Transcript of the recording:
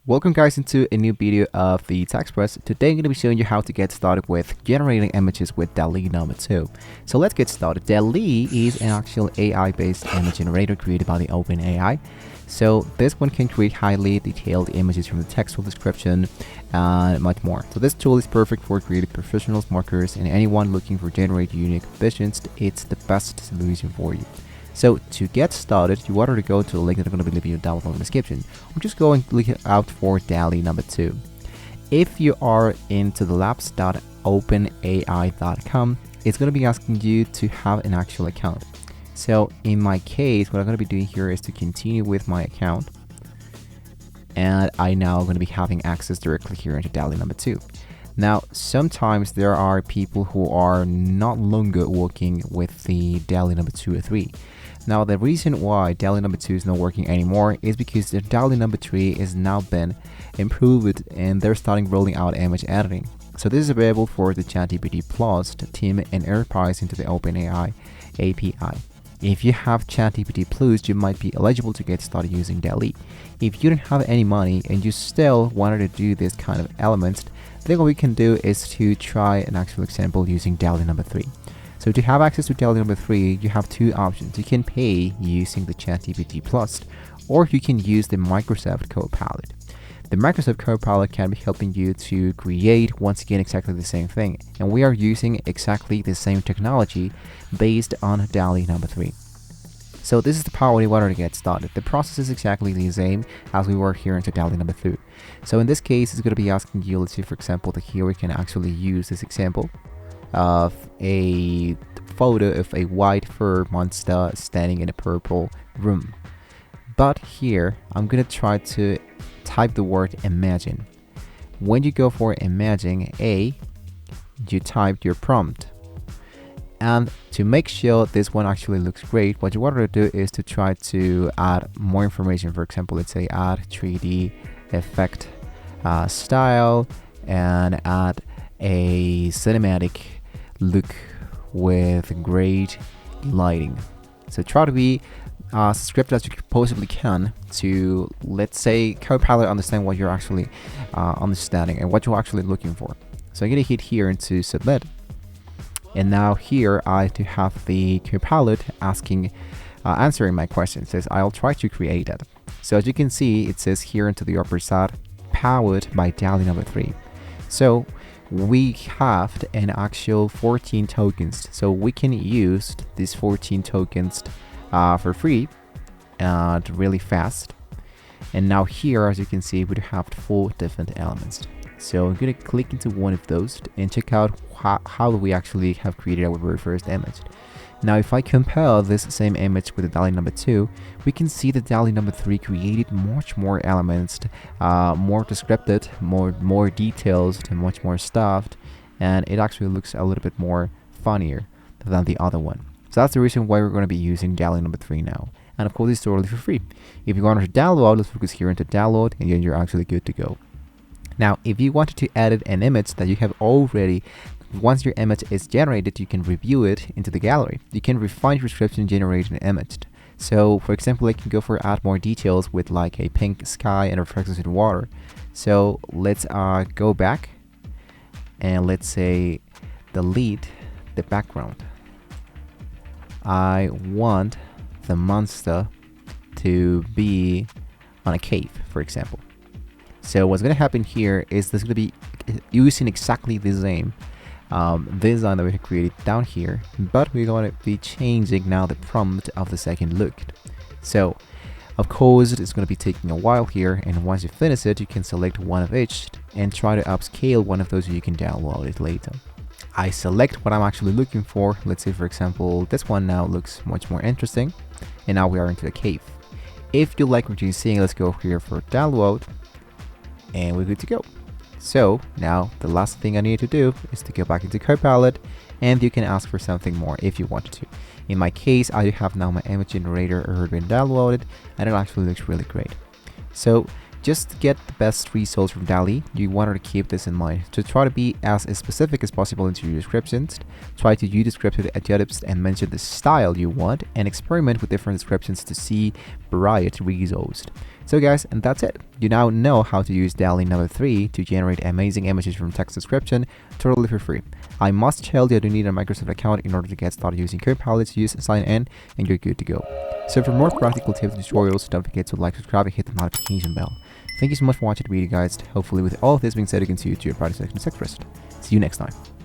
Welcome guys into a new video of the TechSpress. Today I'm going to be showing you how to get started with generating images with DALL-E number 2. So let's get started. DALL-E is an actual AI-based image generator created by the OpenAI. So this one can create highly detailed images from the textual description and much more. So this tool is perfect for creative professionals, marketers, and anyone looking for generate unique visions. It's the best solution for you. So to get started, you want to go to the link that I'm going to be leaving you down below in the description, or just go and look out for DALL-E number 2. If you are into the labs.openai.com, it's going to be asking you to have an actual account. So in my case, what I'm going to be doing here is to continue with my account, and I now going to be having access directly here into DALL-E number 2. Now, sometimes there are people who are not longer working with the DALL-E number 2 or 3. Now, the reason why DALL-E number 2 is not working anymore is because the DALL-E number 3 has now been improved and they're starting rolling out image editing. So this is available for the ChatGPT Plus team and enterprise into the OpenAI API. If you have ChatGPT Plus, you might be eligible to get started using DALL-E. If you don't have any money and you still wanted to do this kind of elements, then what we can do is to try an actual example using DALL-E number 3. So to have access to DALL-E number 3, you have two options. You can pay using the ChatGPT Plus, or you can use the Microsoft Copilot. The Microsoft Copilot can be helping you to create, once again, exactly the same thing. And we are using exactly the same technology based on DALL-E number 3. So this is the power we wanted to get started. The process is exactly the same as we were here into DALL-E number 2. So in this case, it's going to be asking you, let's say for example, that here we can actually use this example of a photo of a white fur monster standing in a purple room. But here, I'm going to try to type the word imagine. When you go for imagine, you type your prompt. And to make sure this one actually looks great, what you want to do is to try to add more information. For example, let's say add 3D effect style and add a cinematic look with great lighting. So try to be as scripted as you possibly can to, let's say, Copilot understand what you're actually understanding and what you're actually looking for. So I'm going to hit here into submit. And now here I do have the Copilot asking, answering my question. It says, I'll try to create it. So as you can see, it says here into the upper side, powered by DALL-E number 3. So we have an actual 14 tokens. So we can use these 14 tokens for free and really fast. And now here, as you can see, we have 4 different elements. So I'm going to click into one of those and check out how we actually have created our very first image. Now, if I compare this same image with the DALL-E number 2, we can see that DALL-E number 3 created much more elements, more descriptive, more details, and much more stuffed, and it actually looks a little bit more funnier than the other one. So that's the reason why we're going to be using DALL-E number 3 now. And of course, it's totally for free. If you want to download, let's focus here into download, and then you're actually good to go. Now, if you wanted to edit an image that you have already, once your image is generated, you can review it into the gallery. You can refine your description and generate an image. So, for example, I can go for add more details with like a pink sky and reflections in water. So let's go back and let's say delete the background. I want the monster to be on a cave, for example. So what's going to happen here is this is going to be using exactly the same design that we have created down here, but we're going to be changing now the prompt of the second look. So of course it's going to be taking a while here, and once you finish it, you can select one of each and try to upscale one of those so you can download it later. I select what I'm actually looking for. Let's say for example this one now looks much more interesting, and now we are into the cave. If you like what you're seeing, let's go here for download, and we're good to go. So now the last thing I need to do is to go back into Copilot, and you can ask for something more if you wanted to. In my case, I have now my image generator already been downloaded, and it actually looks really great. So just to get the best results from DALL-E, you wanted to keep this in mind. To try to be as specific as possible into your descriptions, try to use descriptive adjectives and mention the style you want, and experiment with different descriptions to see varied results. So guys, and that's it. You now know how to use DALL-E number 3 to generate amazing images from text description totally for free. I must tell you, I do need a Microsoft account in order to get started using Copilot. Use sign in and you're good to go. So for more practical tips and tutorials, don't forget to like, subscribe, and hit the notification bell. Thank you so much for watching the video, guys. Hopefully with all of this being said, you can see you to your practice section success. See you next time.